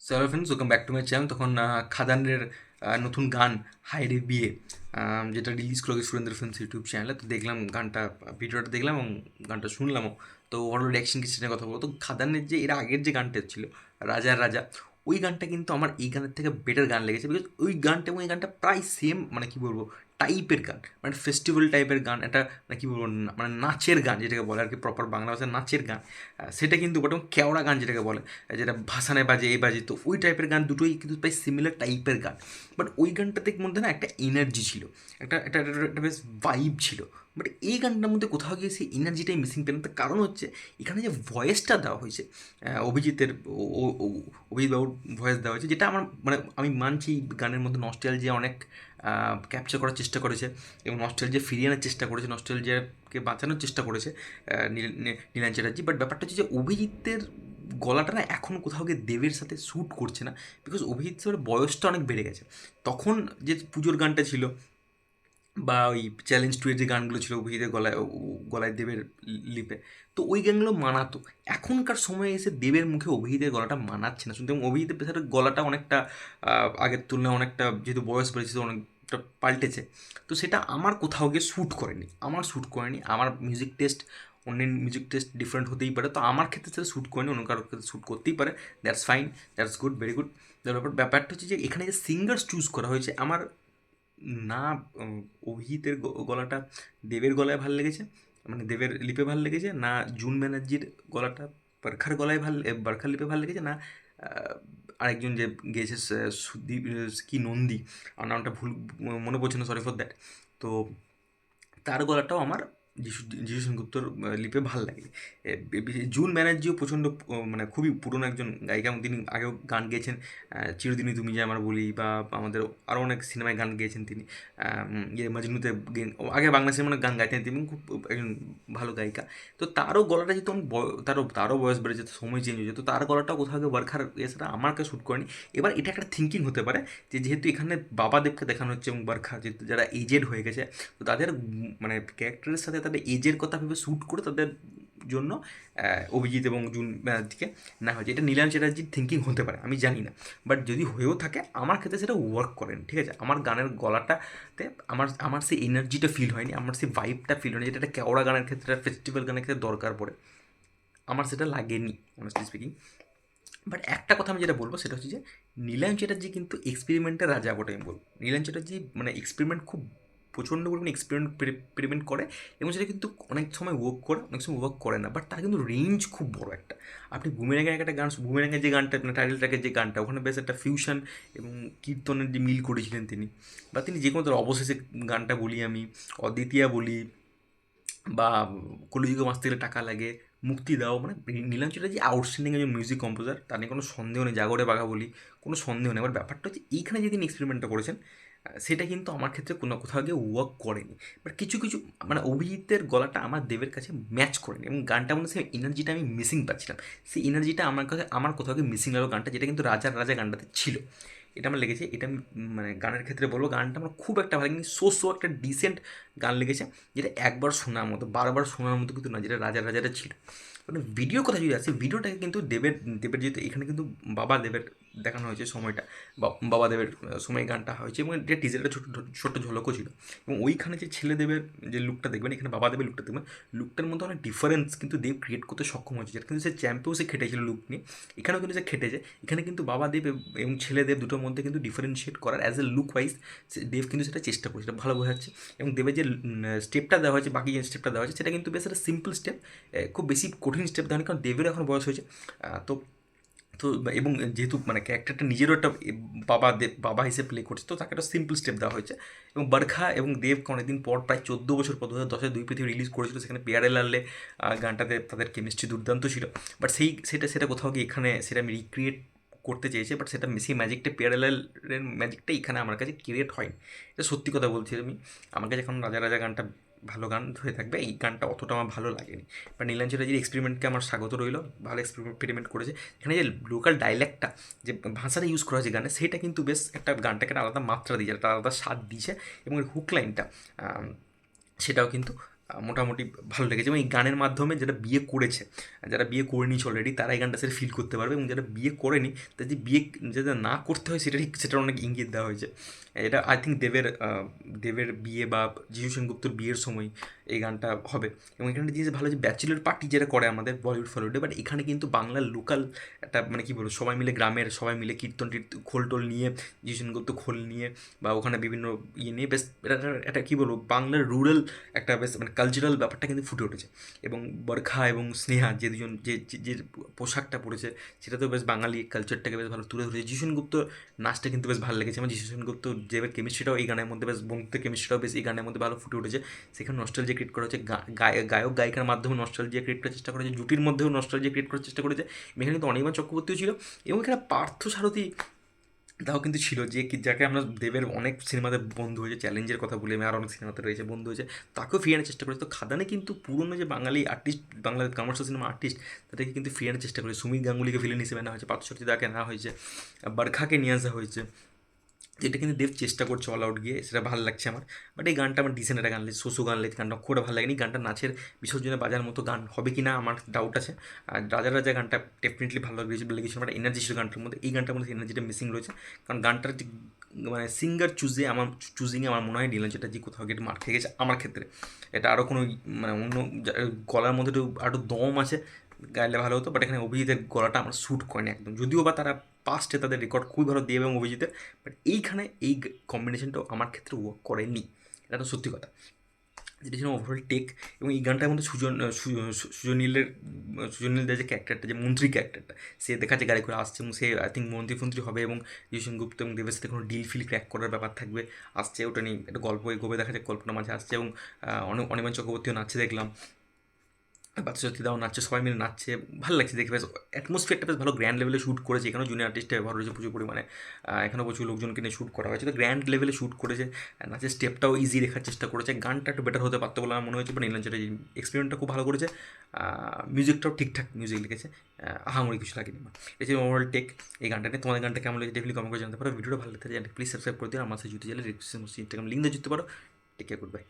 Hello friends, welcome back to my channel. তখন খাদানের নতুন গান হায়রে বিয়ে, যেটা রিলিজ করলো সুরেন্দ্র ফিল্মস ইউটিউব চ্যানেলে। তো দেখলাম গানটা, ভিডিওটা দেখলাম এবং গানটা শুনলামও। তো ওভারঅল রিয়াকশন কি সেটা কথা বলবো। তো খাদানের যে এর আগের যে গানটা ছিল রাজার রাজা, ওই গানটা কিন্তু আমার এই গানের থেকে বেটার গান লেগেছে। বিকজ ওই গানটা এবং এই গানটা প্রায় সেম, মানে কী বলবো, টাইপের গান, মানে ফেস্টিভ্যাল টাইপের গান। এটা মানে কী বলবো, মানে নাচের গান যেটাকে বলে আর কি, প্রপার বাংলা ভাষায় নাচের গান। সেটা কিন্তু বটে কেওড়া গান যেটাকে বলে, যেটা ভাসানে বাজে এই বাজে। তো ওই টাইপের গান দুটোই কিন্তু প্রায় সিমিলার টাইপের গান। বাট ওই গানটাতে মধ্যে না একটা এনার্জি ছিল, একটা একটা একটা একটা বেশ ভাইব ছিল। বাট এই গানটার মধ্যে কোথাও গিয়ে সেই এনার্জিটাই মিসিং পেলাম। তার কারণ হচ্ছে এখানে যে ভয়েসটা দেওয়া হয়েছে, অভিজিতের অভিজিৎ বাবুর ভয়েস দেওয়া হয়েছে, যেটা আমার মানে আমি মানছি গানের মধ্যে নস্টালজিয়া অনেক ক্যাপচার করার চেষ্টা করেছে এবং নস্টালজিয়া ফিরিয়ে আনার চেষ্টা করেছে, নস্টালজিয়াকে বাঁচানোর চেষ্টা করেছে নীলাঞ্জন চ্যাটার্জি। বাট ব্যাপারটা হচ্ছে যে অভিজিতের গলাটা না এখন কোথাও গিয়ে দেবের সাথে শ্যুট করছে না। বিকজ অভিজিৎ স্যারের বয়সটা অনেক বেড়ে গেছে। তখন যে পুজোর গানটা ছিল বা ওই চ্যালেঞ্জ টু এর যে গানগুলো ছিল অভিজিতের গলায়, গলায় দেবের লিপে, তো ওই গানগুলো মানাতো। এখনকার সময়ে এসে দেবের মুখে অভিজিতের গলাটা মানাচ্ছে না শুনতে। এবং অভিজিতের পেছনের গলাটা অনেকটা আগের তুলনায় অনেকটা, যেহেতু বয়স বেড়েছে অনেকটা পাল্টেছে। তো সেটা আমার কোথাও গিয়ে শ্যুট করেনি, আমার মিউজিক টেস্ট, অন্যের মিউজিক টেস্ট ডিফারেন্ট হতেই পারে। তো আমার ক্ষেত্রে সেটা শ্যুট করেনি, অন্য কারোর ক্ষেত্রে শ্যুট করতেই পারে। That's fine, that's good, very good. ব্যাপারটা হচ্ছে যে এখানে যে সিঙ্গার্স চুজ করা হয়েছে, আমার না অভিজিতের গলাটা দেবের গলায় ভাল লেগেছে, মানে দেবের লিপে ভাল লেগেছে না, জুন ব্যানার্জির গলাটা বারখার গলায় বারখার লিপে ভাল লেগেছে না, আরেকজন যে গেয়েছে সুদীপ, কি নন্দী, আমার নামটা ভুল মনে পড়ছে না, সরি ফর দ্যাট। তো তার গলাটাও আমার যিশু সেনগুপ্তর লিপে ভাল লাগে। জুন ব্যানার্জিও প্রচণ্ড মানে খুবই পুরনো একজন গায়িকা, এবং তিনি আগেও গান গেয়েছেন, চিরদিনই তুমি যে আমার বলি, বা আমাদের আরও অনেক সিনেমায় গান গেয়েছেন তিনি। মজনুতে আগে বাংলা সিনেমার গান গাইতেন তিনি, খুব একজন ভালো গায়িকা। তো তারও গলাটা যেহেতু তারও বয়স বেড়েছে, সময় চেঞ্জ হয়েছে, তো তার গলাটাও কোথাও গিয়ে বারখার এছাড়া আমার কাছে শ্যুট করেনি। এবার এটা একটা থিঙ্কিং হতে পারে যে যেহেতু এখানে বাবাদেবকে দেখানো হচ্ছে এবং বারখা যেহেতু যারা এজেড হয়ে গেছে, তো তাদের মানে ক্যারেক্টারের সাথে তাদের এজের কথা ভেবে শ্যুট করে তাদের জন্য অভিজিৎ এবং জুন ব্যানার্জিকে না হয়েছে। এটা নীলাঞ্জন চ্যাটার্জির থিঙ্কিং হতে পারে, আমি জানি না। বাট যদি হয়েও থাকে, আমার ক্ষেত্রে সেটা ওয়ার্ক করেন, ঠিক আছে। আমার গানের গলাটাতে আমার আমার সেই এনার্জিটা ফিল হয়নি, আমার সেই ভাইবটা ফিল হয়নি, যেটা একটা কেওড়া গানের ক্ষেত্রে, ফেস্টিভ্যাল গানের ক্ষেত্রে দরকার পড়ে, আমার সেটা লাগেনি অনেস্টলি স্পিকিং। বাট একটা কথা আমি যেটা বলবো সেটা হচ্ছে যে নীলাঞ্জন চ্যাটার্জি কিন্তু এক্সপেরিমেন্টের রাজা বটে আমি বলবো। নীলাঞ্জন চ্যাটার্জি মানে এক্সপেরিমেন্ট খুব প্রচণ্ড পরিমাণে এক্সপেরিমেন্ট করে, এবং সেটা কিন্তু অনেক সময় ওয়ার্ক করে, অনেক সময় ওয়ার্ক করে না। বাট তার কিন্তু রেঞ্জ খুব বড় একটা। আপনি বুমেরাঙের একটা গান, বুমেরাঙের যে গানটা, মানে টাইটেল ট্র্যাকের যে গানটা, ওখানে বেশ একটা ফিউশন এবং কীর্তনের যে মিল করেছিলেন তিনি, বা তিনি যে কোনো তার অবশেষে গানটা বলি আমি, অদ্বিতীয়া বলি, বা কলিযুগে বাঁচতে গেলে টাকা লাগে, মুক্তি দাও, মানে নীলাঞ্জন চ্যাটার্জি আউটস্ট্যান্ডিং একজন মিউজিক কম্পোজার, তার নিয়ে কোনো সন্দেহ নেই। জাগরে বাঘা বলি, কোনো সন্দেহ নেই। এবার ব্যাপারটা হচ্ছে এইখানে যে তিনি এক্সপেরিমেন্টটা করেছেন, সেটা কিন্তু আমার ক্ষেত্রে কোনো কোথাও গিয়ে ওয়ার্ক করেনি। বাট কিছু কিছু মানে অভিজিতের গলাটা আমার দেবের কাছে ম্যাচ করেনি, এবং গানটার মধ্যে সেই এনার্জিটা আমি মিসিং পাচ্ছিলাম। সেই এনার্জিটা আমার কাছে, আমার কোথাও গিয়ে মিসিং লাগলো গানটা, যেটা কিন্তু রাজার রাজা গানটাতে ছিল। এটা আমার লেগেছে, এটা আমি মানে গানের ক্ষেত্রে বলবো, গানটা আমার খুব একটা ভালো লাগেনি। সো একটা ডিসেন্ট গান লেগেছে, যেটা একবার শোনার মতো, বারবার শোনার মতো কিন্তু না, যেটা রাজার রাজাটা ছিল। মানে ভিডিওর কথা যদি আসে, ভিডিওটাকে কিন্তু দেবের দেবের যেহেতু এখানে কিন্তু বাবা দেবের দেখানো হয়েছে সময়টা, বাবা দেবের সময় গানটা হয়েছে, এবং এটা টিজারটা ছোট্ট ঝলকও ছিল। এবং ওইখানে যে ছেলে দেবের যে লুকটা দেখবেন, এখানে বাবা দেবের লুকটা দেখবেন, লুকটার মধ্যে অনেক ডিফারেন্স কিন্তু দেব ক্রিয়েট করতে সক্ষম হয়েছে, যেটা কিন্তু সে চ্যাম্পিয়ও সে খেটেছিল লুক নিয়ে, এখানেও কিন্তু সে খেটেছে। এখানে কিন্তু বাবা দেব এবং ছেলে দেব দুটোর মধ্যে কিন্তু ডিফারেন্সিয়েট করার অ্যাজ এ লুক ওয়াইজ দেব কিন্তু সেটা চেষ্টা করছে, সেটা ভালো বোঝাচ্ছে। এবং দেবের যে স্টেপটা দেওয়া হয়েছে, বাকি যে স্টেপটা দেওয়া হয়েছে, সেটা কিন্তু বেশ একটা সিম্পল স্টেপ, খুব বেশি কঠিন স্টেপ দেওয়া নেই, কারণ দেবেরও এখন বয়স হয়েছে। তো তো এবং যেহেতু মানে ক্যারেক্টারটা নিজেরও একটা বাবা হিসেবে প্লে করছে, তো তাকে একটা সিম্পল স্টেপ দেওয়া হয়েছে। এবং বারখা এবং দেবকে অনেকদিন পর, প্রায় 14 বছর পর, 2010-এ দুই পৃথিবী রিলিজ করেছিল, সেখানে পেয়ারে লাললে গানটাতে তাদের কেমিস্ট্রি দুর্দান্ত ছিল। বাট সেটা কোথাও গিয়ে এখানে সেটা আমি রিক্রিয়েট করতে চেয়েছে, বাট সেটা সেই ম্যাজিকটা, প্যারালালের ম্যাজিকটা এখানে আমার কাছে ক্রিয়েট হয়নি। এটা সত্যি কথা বলছি আমি, আমার কাছে এখন রাজা রাজা গানটা ভালো গান হয়ে থাকবে, এই গানটা অতটা আমার ভালো লাগেনি। বা নীলাঞ্জন চ্যাটার্জির এক্সপেরিমেন্টকে আমার স্বাগত রইল, ভালো এক্সপেরিমেন্ট করেছে। এখানে যে লোকাল ডাইলেক্টটা, যে ভাষাটা ইউজ করা হয়েছে গানে, সেটা কিন্তু বেশ একটা গানটাকে একটা আলাদা মাত্রা দিয়েছে, একটা আলাদা স্বাদ দিয়েছে। এবং হুক লাইনটা সেটাও কিন্তু মোটামুটি ভালো লেগেছে। এবং এই গানের মাধ্যমে যারা বিয়ে করেছে, যারা বিয়ে করে নিয়েছে অলরেডি, তারা এই গানটা ফিল করতে পারবে, এবং যারা বিয়ে করেনি তাদের যে বিয়ে যাতে না করতে হয় সেটার অনেক ইঙ্গিত দেওয়া হয়েছে। এটা আই থিঙ্ক দেবের বিয়ে বা যিশু সেনগুপ্তর বিয়ের সময় এই গানটা হবে। এবং এখানে জিনিস ভালো যে ব্যাচেলর পার্টি যেটা করে আমাদের বলিউড ফলিউডে, বাট এখানে কিন্তু বাংলার লোকাল একটা মানে কী বলবো, সবাই মিলে গ্রামের সবাই মিলে কীর্তন খোল টোল নিয়ে, যিশু সেনগুপ্ত খোল নিয়ে বা ওখানে বিভিন্ন ইয়ে নিয়ে বেশ এটা কী বলবো, বাংলার রুরাল একটা বেশ মানে কালচারাল ব্যাপারটা কিন্তু ফুটে উঠেছে। এবং বরখা এবং স্নেহা যে দুজন যে পোশাকটা পরেছে, সেটা তো বেশ বাঙালি কালচারটাকে বেশ ভালো তুলে ধরেছে। যিশু সেনগুপ্ত নাচটা কিন্তু বেশ ভালো লেগেছে আমার। যিশু সেনগুপ্ত যে কেমিস্ট্রিটাও এই গানের মধ্যে বেশ, বন্ধুত্বের কেমিস্ট্রিটাও বেশ এই গানের মধ্যে ভালো ফুটে উঠেছে। সেখানে নস্টালজিয়া ক্রিয়েট করা হচ্ছে, গায়ক গায়িকার মাধ্যমে নস্টালজিয়া ক্রিয়েট করার চেষ্টা করেছে, জুটির মধ্যেও নস্টালজিয়া ক্রিয়েট করার চেষ্টা করেছে। এখানে কিন্তু অনির্বাণ চক্রবর্তীও ছিল, এবং এখানে পার্থ সারথী তাও কিন্তু ছিল, যাকে আমরা দেবের অনেক সিনেমাতে বন্ধু হয়েছে, চ্যালেঞ্জের কথা বলে আর অনেক সিনেমাতে রয়েছে বন্ধু হয়েছে, তাকেও ফিরিয়ে আনার চেষ্টা করেছে। তো খাদানে কিন্তু পুরনো যে Bangali artist, Bangla commercial cinema artist, তাদেরকে কিন্তু ফিরিয়ে আনার চেষ্টা করেছে। সুমিত গাঙ্গুলিকে ভিলেন হিসেবে নেওয়া হয়েছে, পার্থ সারথী দাকে নেওয়া হয়েছে, বারখাকে নিয়ে আসা হয়েছে। যেটা কিন্তু দেব চেষ্টা করছে অল আউট গিয়ে, সেটা ভালো লাগছে আমার। বাট এই গানটা আমার ডিসেন্ট একটা গান লেগেছে, শোষু গান লেগেছে, গানটা খুব ভালো লাগেনি। গানটা নাচের বিসর্জনে বাজার মতো গান হবে কি না আমার ডাউট আছে। আর রাজা রাজা গানটা ডেফিনেটলি ভালো লেগেছিল, একটা এনার্জি ছিল গানটার মধ্যে। এই গানটার মধ্যে এনার্জিটা মিসিং রয়েছে, কারণ গানটার যে মানে সিঙ্গার চুজিংয়ে আমার মনে হয় নীলাঞ্জন চ্যাটার্জি কোথাও গিয়ে মার খেয়ে গেছে আমার ক্ষেত্রে। এটা আরও কোনো মানে অন্য গলার মধ্যে একটু আরও দম আছে, গাইলে ভালো হতো। বাট এখানে অভিজিতের গলাটা আমার শ্যুট করেনি একদম, যদিও বা তারা পাস্টে তাদের রেকর্ড খুবই ভালো দিয়ে এবং অভিজিতের, বাট এইখানে এই কম্বিনেশনটাও আমার ক্ষেত্রে ওয়ার্ক করেনি, এটা তো সত্যি কথা। যেটা ছিল ওভারঅল টেক। এবং এই গানটার মধ্যে সুজনীলের যে ক্যারেক্টারটা, যে মন্ত্রী ক্যারেক্টারটা, সে দেখাচ্ছে গাড়ি করে আসছে, এবং সে আই থিঙ্ক মন্ত্রী ফন্ত্রী হবে, এবং যিশু গুপ্ত এবং দেবের সাথে কোনো ডিল ফিল ক্র্যাক করার ব্যাপার থাকবে, আসছে ওটা নিয়ে একটা গল্প এগোবে দেখা যায়, গল্পটার মাঝে আসছে। এবং অনির্বাণ চক্রবর্তীও নাচছে দেখলাম, বাচ্চা দাও নাচছে, সবাই মিলে নাচছে, ভালো লাগছে দেখে। বেশ অ্যাটমসফিয়ারটা বেশ ভালো গ্র্যান্ড লেভেলে শ্যুট করেছে। এখানেও জুনিয়র আর্টিস্টের ব্যবহার রয়েছে প্রচুর পরিমাণে, এখানেও প্রচুর লোকজনকে নিয়ে শ্যুট করা হয়েছে, তো গ্র্যান্ড লেভেলে শ্যুট করেছে। নাচের স্টেপটাও ইজি রেখার চেষ্টা করেছে। গানটা একটু বেটার হতে পারতো বলে আমার মনে হয়েছে, বাট নীলাঞ্জন চ্যাটার্জি এক্সপেরিমেন্টটা খুব ভালো করেছে। মিউজিকটাও ঠিকঠাক মিউজিক লিখেছে, আহামরি কিছু লাগেনি আমার। এই যে ওভারঅল টেক এই গানটা নিয়ে, তোমাদের গানটা কেমন লেগেছে ডেফিনেটলি কমেন্ট করে জানতে পারো। ভিডিওটা ভালো লাগতে প্লিজ সাবস্ক্রাইব করে দিও, আমার সাথে জুটি চাইলে ইনস্টাগ্রাম লিঙ্ক দিয়ে জুড়তে পারো। Take care, good by.